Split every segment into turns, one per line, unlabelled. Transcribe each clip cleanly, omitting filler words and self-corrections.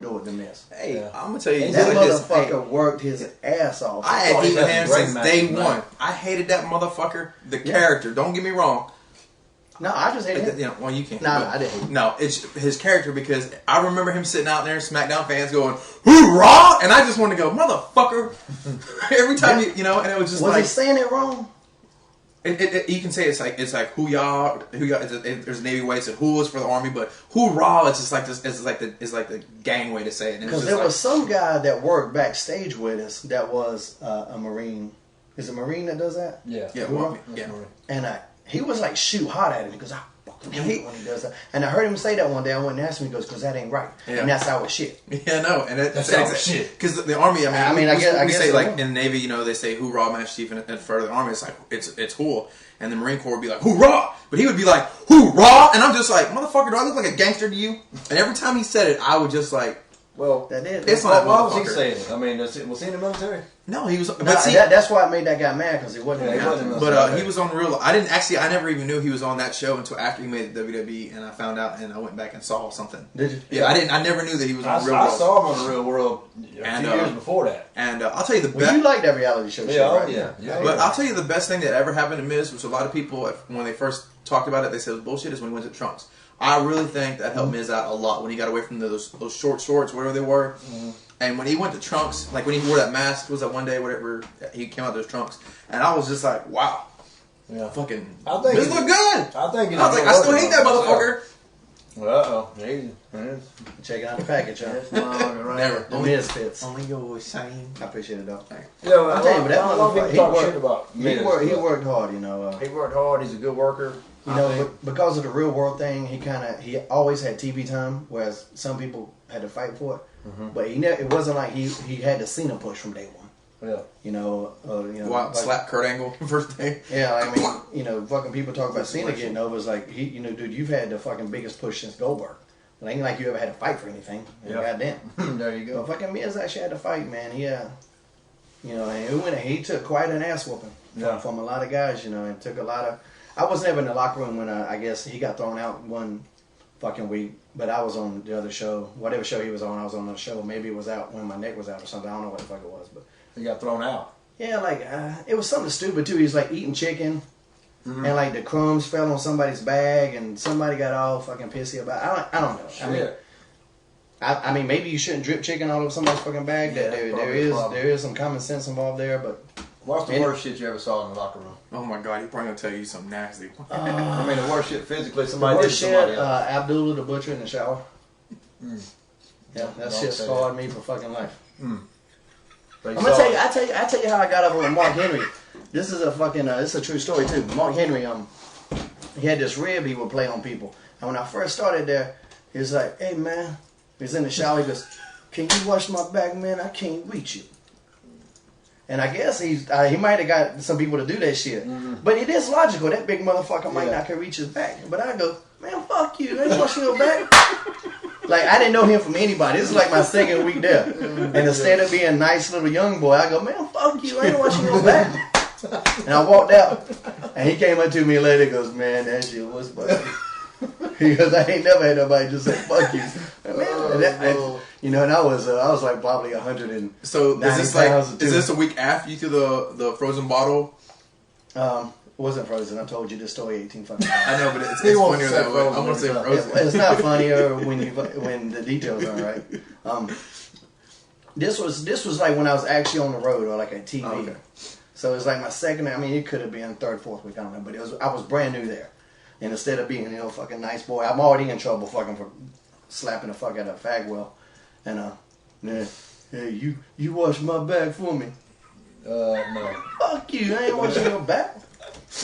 do it than this.
Hey,
Yeah.
I'm gonna tell you,
That
like this,
motherfucker worked his ass off.
I had Ethan Ham since day
match,
one. I hated that motherfucker. The character. Don't get me wrong.
No, I just hated him.
You know, well, you can't.
Nah, I didn't.
No, it's his character because I remember him sitting out there, SmackDown fans going, "Hoorah!" And I just wanted to go, "Motherfucker!" Every time you know, and it was just
Was
like
he saying it wrong?
you can say it's like who y'all. There's a Navy way to who is for the Army, but hoorah! It's just like this. It's like the gang way to say it.
Because there was some guy that worked backstage with us that was a Marine. Is it a Marine that does that?
Yeah.
Yeah,
Yeah.
And he was like shoot hot at it because I fucking hate it when he does that. And I heard him say that one day. I went and asked him. He goes, "Because that ain't right."
Yeah.
And that's our shit.
Yeah, no, and that's
our shit.
Because the Army,
I guess
say
so.
like in the Navy, you know, they say hoorah, Master Chief, and for the Army, it's like it's cool. And the Marine Corps would be like, hoorah! But he would be like, hoorah! And I'm just like, motherfucker, do I look like a gangster to you? And every time he said it, I would just like,
well,
that is.
It's
why
not
was he
motherfucker.
saying it? I mean, was he in the military?
no, he was.
Nah,
But see,
that's why it made that guy mad because he wasn't.
Yeah, he wasn't.
but he was on real. I never even knew he was on that show until after he made the WWE, and I found out, and I went back and saw something.
Did you?
Yeah, I never knew that he was on Real
I
World.
saw him on the Real World a few years before that.
And I'll tell you the
Well,
best.
you like that reality show shit, right?
Yeah.
But I'll tell you the best thing that ever happened to Miz, which a lot of people, when they first talked about it, they said it was bullshit, is when he went to Trunks. I really think that helped Miz out a lot when he got away from those short shorts, whatever they were. Mm-hmm. And when he went to Trunks, like when he wore that mask, was that one day, whatever, he came out those Trunks. And I was just like, wow.
Yeah.
Fucking,
I think
Miz look good.
I think
I was like, I still hate that motherfucker.
Uh-oh.
Checking out the package, huh?
Never.
The Misfits.
Only your same.
I appreciate it, though.
Yeah,
I'll tell you, but that
a lot of
motherfucker,
people talk shit about
he worked hard, you know.
He worked hard. He's a good worker.
You know, because of the Real World thing, he always had TV time, whereas some people had to fight for it. Mm-hmm. But it wasn't like he had the Cena push from day one.
Yeah.
You know,
Like, slap Kurt Angle first day.
Yeah, I mean, you know, fucking people talk about Cena getting over. It's like dude, you've had the fucking biggest push since Goldberg. It ain't like you ever had to fight for anything. Yeah. Goddamn.
There you go.
But fucking Miz actually had to fight, man. And he took quite an ass whooping from a lot of guys, you know, and took a lot of. I was never in the locker room when I guess he got thrown out one fucking week, but I was on the other show. Whatever show he was on, I was on the show. Maybe it was out when my neck was out or something. I don't know what the fuck it was, but
he got thrown out.
Yeah, like it was something stupid too. He was like eating chicken, and like the crumbs fell on somebody's bag, and somebody got all fucking pissy about it. I don't know.
Shit.
I mean, maybe you shouldn't drip chicken all over somebody's fucking bag.
Yeah,
there is some common sense involved there, but
what's the worst shit you ever saw in the locker room?
Oh my god, he's probably gonna tell you something nasty.
I mean, the worst shit physically
the
somebody did
worst
to
shit,
somebody else.
Abdullah the Butcher in the shower. Yeah, that shit scarred me for fucking life. I'm gonna tell you. I tell you how I got up with Mark Henry. This is a fucking. This is a true story too. Mark Henry. He had this rib he would play on people, and when I first started there, he was like, "Hey man," he was in the shower. He goes, "Can you wash my back, man? I can't reach you." And I guess he might have got some people to do that shit, but it is logical. That big motherfucker might not can reach his back. But I go, "Man, fuck you! I ain't washing your back." Like, I didn't know him from anybody. This is like my second week there. And instead of being a nice little young boy, I go, "Man, fuck you. I ain't washing your back." And I walked out. And he came up to me later and goes, "Man, that shit was funny." He goes, "I ain't never had nobody just say, fuck you." Man, and I was like probably 100 and
So is this a week after you threw the frozen bottle?
It wasn't frozen. I told you this story 18 fucking times.
I know, but it's funnier that way. I'm gonna say frozen.
It's not funnier when the details aren't right. This was like when I was actually on the road or like at TV. Oh, okay. So it's like my second. I mean, it could have been third, fourth week. I don't know, but I was brand new there, and instead of being fucking nice boy, I'm already in trouble fucking for slapping the fuck out of Fagwell, and hey, you wash my back for me.
No.
Fuck you! I ain't washing your back.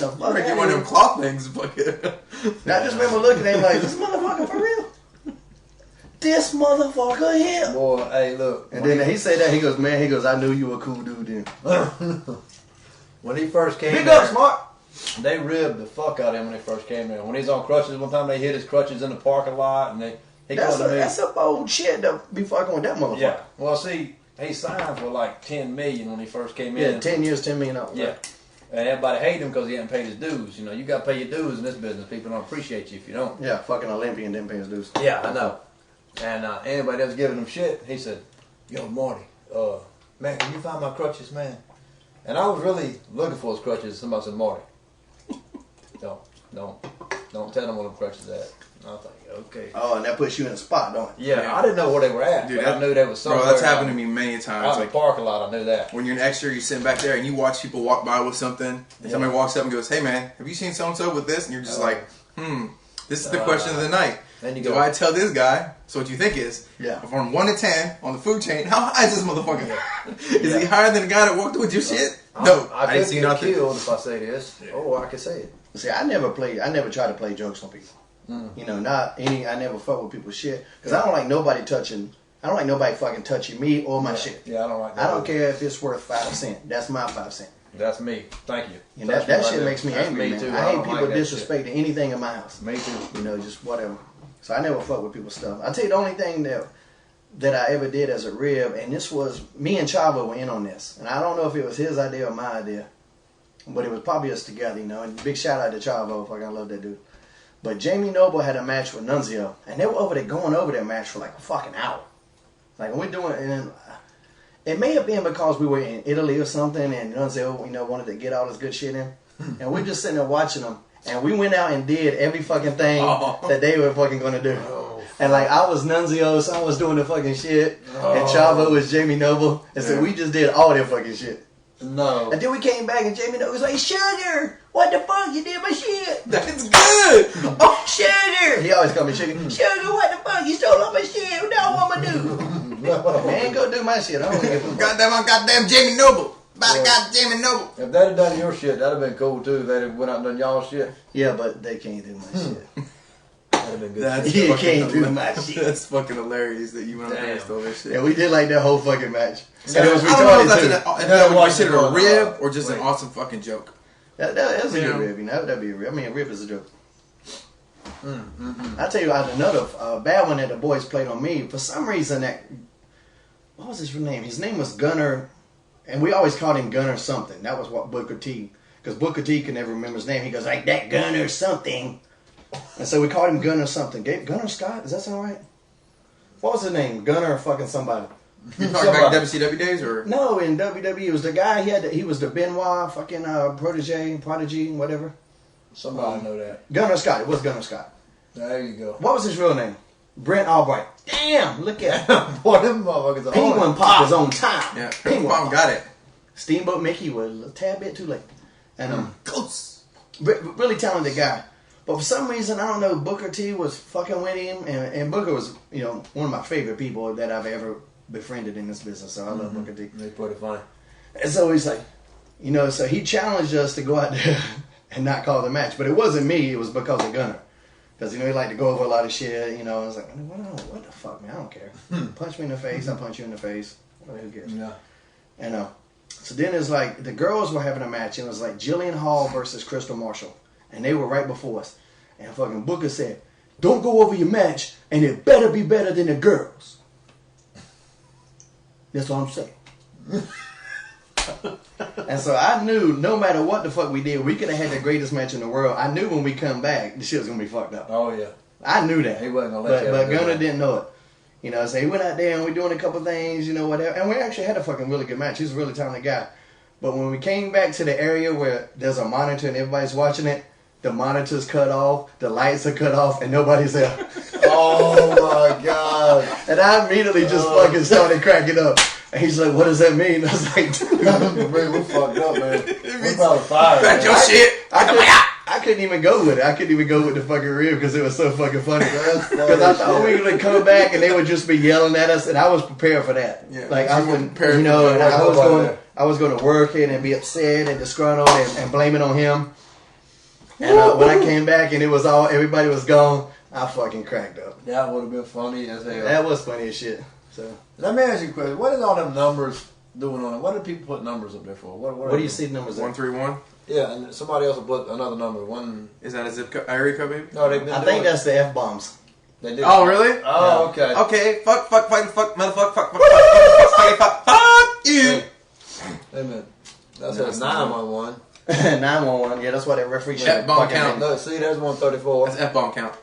No,
I'm gonna get one of them cloth things.
I just remember looking at him like, this motherfucker for real? This motherfucker here.
Boy, hey, look.
And then he said that, he goes, I knew you were a cool dude then.
When he first came
Big
there,
up, Smart.
They ribbed the fuck out of him when he first came there. When he's on crutches, one time they hit his crutches in the parking lot, and
that's some old shit to be fucking with that motherfucker.
Yeah. Well, see, he signed for like $10 million when he first came in.
Yeah, 10 years, $10 million.
Yeah.
Right?
And everybody hated him because he hadn't paid his dues. You know, you got to pay your dues in this business. People don't appreciate you if you don't.
Yeah, fucking Olympian didn't pay his dues.
Yeah, I know. And anybody that was giving him shit, he said, "Yo, Marty, man, can you find my crutches, man?" And I was really looking for his crutches. Somebody said, "Marty, don't tell them where them crutches at." And I was like, "Okay."
Oh, and that puts you in a spot, don't it?
Yeah, I didn't know where they were at,
Dude,
but I knew they was somewhere.
Bro, that's happened to me many times.
Out in the parking lot, I knew that.
When you're an extra, you're sitting back there and you watch people walk by with something, and somebody walks up and goes, "Hey, man, have you seen so-and-so with this?" And you're just like, this is the question of the night.
Then you
Do
go,
I tell this guy? So what you think is, from 1 to 10 on the food chain, how high is this motherfucker? Is he higher than the guy that walked with your shit? No,
I
didn't see
get
nothing.
killed if I say this. Oh, I can say it.
See, I never try to play jokes on people. You know, I never fuck with people's shit. Because I don't like nobody fucking touching me or my shit.
Yeah, I don't like that.
I don't care if it's worth 5 cents. That's my 5 cents.
That's me. Thank you.
And that shit makes me angry, man.
Too.
I hate people disrespecting anything in my house.
Me too.
You know, just whatever. So I never fuck with people's stuff. I'll tell you the only thing that I ever did as a rib, and this was, me and Chavo were in on this. And I don't know if it was his idea or my idea. But it was probably us together, you know. And big shout out to Chavo. Fuck, I love that dude. But Jamie Noble had a match with Nunzio. And they were going over their match for like a fucking hour. Like, we're doing it, and it may have been because we were in Italy or something, and Nunzio, you know, wanted to get all this good shit in. And we're just sitting there watching them. And we went out and did every fucking thing that they were fucking going to do. And like, I was Nunzio, so I was doing the fucking shit. And Chavo was Jamie Noble. And so we just did all their fucking shit.
No.
And then we came back and Jamie Noble was like, "Sugar, what the fuck? You did my shit."
That's good.
"Oh, Sugar." He always called me Sugar. "Sugar, what the fuck? You stole all my shit. Now what I'm going to do?" Man, go do my shit. I don't give a fuck.
Goddamn Jamie Noble. Jamie Noble.
If they'd have done your shit, that'd have been cool too. If they'd have went out and done y'all shit.
Yeah, but they can't do my shit.
That'd have been good.
That's
You
fucking
can't do my shit.
That's fucking hilarious that you went out there and stole that shit.
Yeah, we did like that whole fucking match. And
I
it was
don't know if that's
retarded too.
that would consider a rib or just an awesome fucking joke.
That was a good rib, you know. That'd be a rib. I mean, a rib is a joke. I tell you, another bad one that the boys played on me. For some reason, what was his name? His name was Gunner, and we always called him Gunner something. That was what Booker T, because Booker T could never remember his name. He goes like that Gunner something, and so we called him Gunner something. Gunner Scott? Does that sound right? What was his name? Gunner or fucking somebody?
You talking back WCW days or?
No, in WWE, it was the guy. He was the Benoit fucking prodigy, whatever.
Somebody know that.
Gunner Scott. It was Gunner Scott.
There you go.
What was his real name? Brent Albright. Damn, look at
Boy, them motherfuckers are
Penguin Pop is on time.
Yeah, Penguin Pop got it.
Steamboat Mickey was a tad bit too late. And
Close.
really talented guy. But for some reason, I don't know, Booker T was fucking with him. And Booker was, you know, one of my favorite people that I've ever befriended in this business. So I love Booker T.
They put it funny.
And so he's like, you know, so he challenged us to go out there and not call the match. But it wasn't me. It was because of Gunner. Because, you know, he liked to go over a lot of shit, you know. I was like, what the fuck, man? I don't care. Punch me in the face, I'll punch you in the face. Well, who cares?
Yeah.
And so then it's like, the girls were having a match. And it was like Jillian Hall versus Crystal Marshall. And they were right before us. And fucking Booker said, "Don't go over your match, and it better be better than the girls." That's what I'm saying. And so I knew no matter what the fuck we did, we could have had the greatest match in the world. I knew when we come back, the shit was going to be fucked up.
Oh, yeah.
I knew that.
He wasn't going to let you
But Gunner didn't know it. You know, so he went out there and we doing a couple things, you know, whatever. And we actually had a fucking really good match. He's a really talented guy. But when we came back to the area where there's a monitor and everybody's watching it, the monitor's cut off, the lights are cut off, and nobody's there.
Oh, my God.
And I immediately just fucking started cracking up. And he's like, "What does that mean?" I was like, "Dude,
we're fucked up, man. We're probably fired.
Back your shit.
I couldn't even go with it. I couldn't even go with the fucking rib because it was so fucking funny. Because I thought we would come back and they would just be yelling at us, and I was prepared for that.
Yeah,
like I wouldn't,
prepared
you know,
for
and
that.
I was going to work it and be upset and disgruntled and blame it on him. And when I came back and it was everybody was gone, I fucking cracked up.
That would have been funny as hell.
That was funny as shit. So
let me ask you a question. What is all them numbers doing on it? What do people put numbers up there for?
What do you see the numbers at?
131.
Yeah, and somebody else will put another number. One.
Is that a zip code, area code, baby?
No, they've been.
I think that's the F bombs.
They did.
Oh, really?
Oh, okay.
Okay. Fuck, motherfucker, fuck you.
Amen. That's a 911.
911. Yeah, that's why that referee should
F-bomb
fucking
count.
No, see, there's 134.
That's F-bomb count.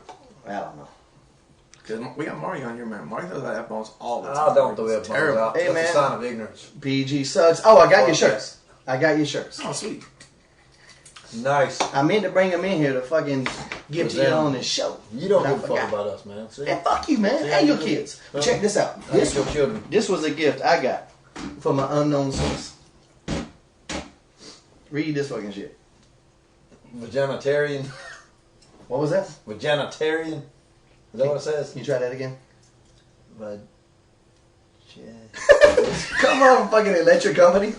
I don't know.
Because we got Marty on here, man. Marty throws out F-bombs all the time.
I don't throw F-bombs out.
Hey,
That's
man.
a sign of ignorance.
PG sucks. Oh, I got your shirts. I got your shirts.
Oh, sweet.
Nice.
I meant to bring them in here to fucking give to you on this show.
You don't
But I
give a fuck
forgot.
about us, man. See?
And fuck you, man.
See,
And your
I-
kids. Check this out.
I hate your children.
This was a gift I got from an unknown source. Read this fucking shit.
Vaginitarian.
What was that?
Vaginitarian. Is that what it says?
Can you try that again?
Vag.
Come on, fucking electric company.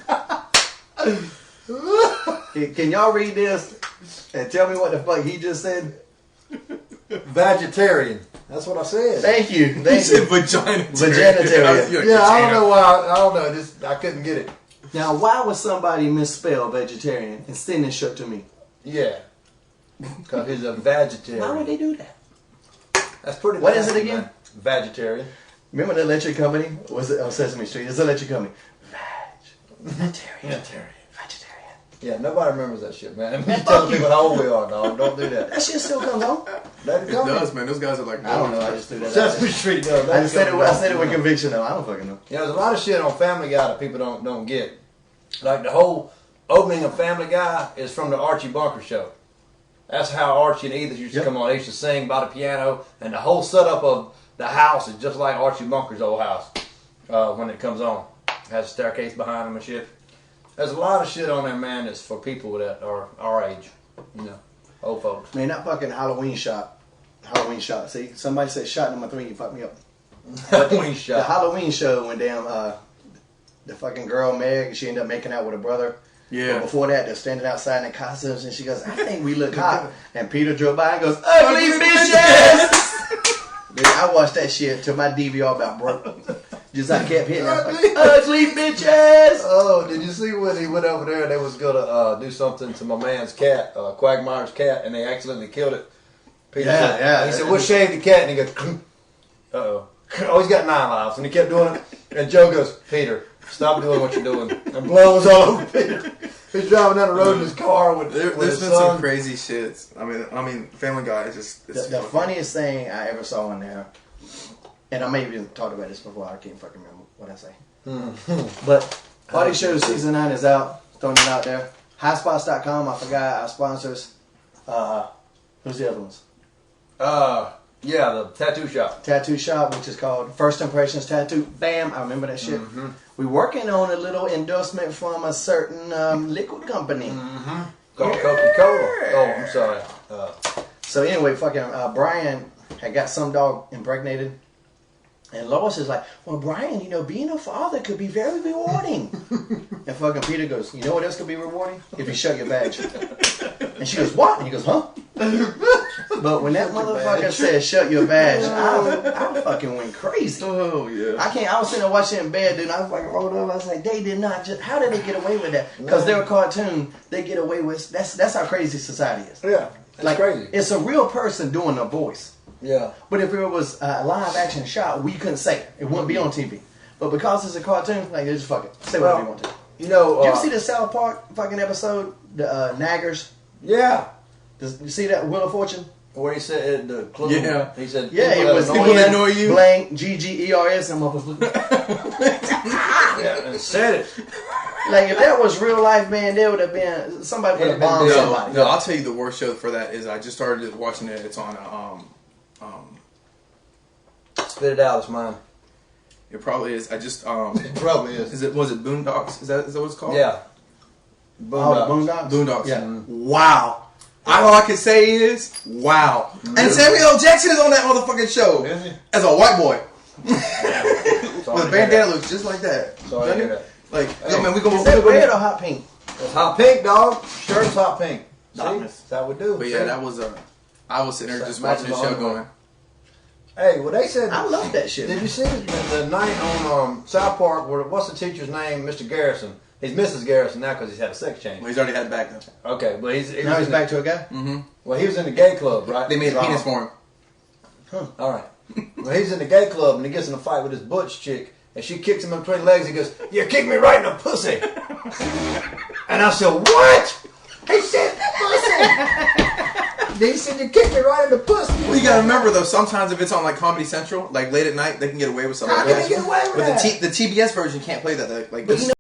Can y'all read this and tell me what the fuck he just said?
Vegetarian. That's what I said.
Thank you.
He
Thank
said
you.
vaginitarian.
Vaginitarian.
Yeah, I don't know why. I don't know. I couldn't get it.
Now, why would somebody misspell vegetarian and send this shirt to me?
Yeah. Because he's a vegetarian.
Why would they do that?
That's pretty
What is
nasty,
it again?
man. Vegetarian.
Remember the electric company? Was it on Sesame Street? It's the electric company. Vegetarian. Vegetarian.
Yeah, nobody remembers that shit, man. You telling people how old we are, dog. Don't do that.
That shit still comes on.
Let it
It
come.
does, man. Those guys are like...
I don't know. I just threw that out
Sesame
there.
Street does.
I said it with conviction though. I don't fucking know.
Yeah, there's a lot of shit on Family Guy that people don't get. Like the whole opening of Family Guy is from the Archie Bunker show. That's how Archie and Edith used to come on. They used to sing by the piano, and the whole setup of the house is just like Archie Bunker's old house when it comes on. It has a staircase behind them and shit. There's a lot of shit on there, man, that's for people that are our age. You know, old folks.
Man, that fucking Halloween shot. Halloween shot. See, somebody said shot number 3. You fucked me up.
Halloween
The
shot.
Halloween show when damn the fucking girl Meg, she ended up making out with her brother.
Yeah.
But before that, they're standing outside in costumes, and she goes, "I think we look hot." And Peter drove by and goes, "Ugly bitches!" Dude, I watched that shit till my DVR about broke. Just I kept hitting that like, "Ugly bitches!"
Oh, did you see when he went over there and they was gonna do something to my man's cat, Quagmire's cat, and they accidentally killed it? Peter
Yeah,
said,
yeah.
He said, "We'll shave the cat," and he goes, "Uh-oh." Oh, he's got 9 lives, and he kept doing it. And Joe goes, "Peter, stop doing what you're doing," and blows all over Peter. He's driving down the road in his car with
There's
his
been
son.
some crazy shits. I mean, Family Guy is just... it's
The
fucking-
funniest thing I ever saw in there, and I may have even talked about this before, I can't fucking remember what I say. But Party Show Season 9 is out, throwing it out there. Highspots.com, I forgot our sponsors. Who's the other ones?
Yeah, the tattoo shop.
Tattoo Shop, which is called First Impressions Tattoo. Bam, I remember that shit. We're working on a little endorsement from a certain liquid company.
Called Coca-Cola. Oh, I'm sorry.
So anyway, fucking Brian had got some dog impregnated. And Lois is like, "Well, Brian, you know, being a father could be very rewarding." And fucking Peter goes, "You know what else could be rewarding? If you shut your badge." And she goes, "What?" And he goes, "Huh?" But when that motherfucker said, "Shut your badge," I fucking went crazy.
Oh, yeah.
I was sitting there watching in bed, dude. I was fucking rolled over. I was like, they did not just, how did they get away with that? Because they're a cartoon, they get away with, that's how crazy society is.
Yeah, it's crazy.
It's a real person doing a voice.
Yeah.
But if it was a live action shot, we couldn't say it. It wouldn't be on TV. But because it's a cartoon, like, they just fuck it. Say whatever you want to.
You know,
Did you ever see the South Park fucking episode, the Naggers?
Yeah.
You see that Wheel of Fortune?
Where he said the clue.
Yeah.
He said,
Yeah, it was
People that annoy you?
blank GGERS and motherfucker.
Yeah, and said it.
Like if that was real life, man, there would have been somebody would have bombed somebody.
No, I'll tell you the worst show for that is I just started watching it. It's on
Spit it out, it's mine.
it probably is. I just
It probably is.
was it Boondocks? Is that what it's called?
Yeah.
Oh, the Boondocks?
Boondocks.
Yeah.
Wow. All I can say is wow. And Samuel L. Jackson is on that motherfucking show
Is he?
as a white boy
Sorry
with
to hear
bandana
that.
looks just like that.
Sorry to hear that.
Like,
Hey.
yo, man, we gonna
Is that red or hot pink?
It's hot pink, dog. Shirt's hot pink. See?
Darkness.
That's how we do.
But yeah, that was I was sitting there just
Matches
watching the
the
show
underwear.
going.
Hey, well, they said.
I love that shit.
Did you see the night on South Park where what's the teacher's name? Mr. Garrison. He's Mrs. Garrison now because he's had a sex change.
Well, he's already had it back though.
Okay, but he
Now
was
he's
in
back to a guy?
Mm-hmm.
Well, he was in the gay club, right?
They made a penis for him.
All right. Well, he's in the gay club and he gets in a fight with his butch chick, and she kicks him in between the legs. He goes, "You kicked me right in the pussy." And I said, "What?" He said, "Pussy."
They said you kicked me right in the pussy.
Well, you gotta remember though. Sometimes if it's on like Comedy Central, like late at night, they can get away with something.
How can they get away with
but
that?
the TBS version can't play that. Like,
but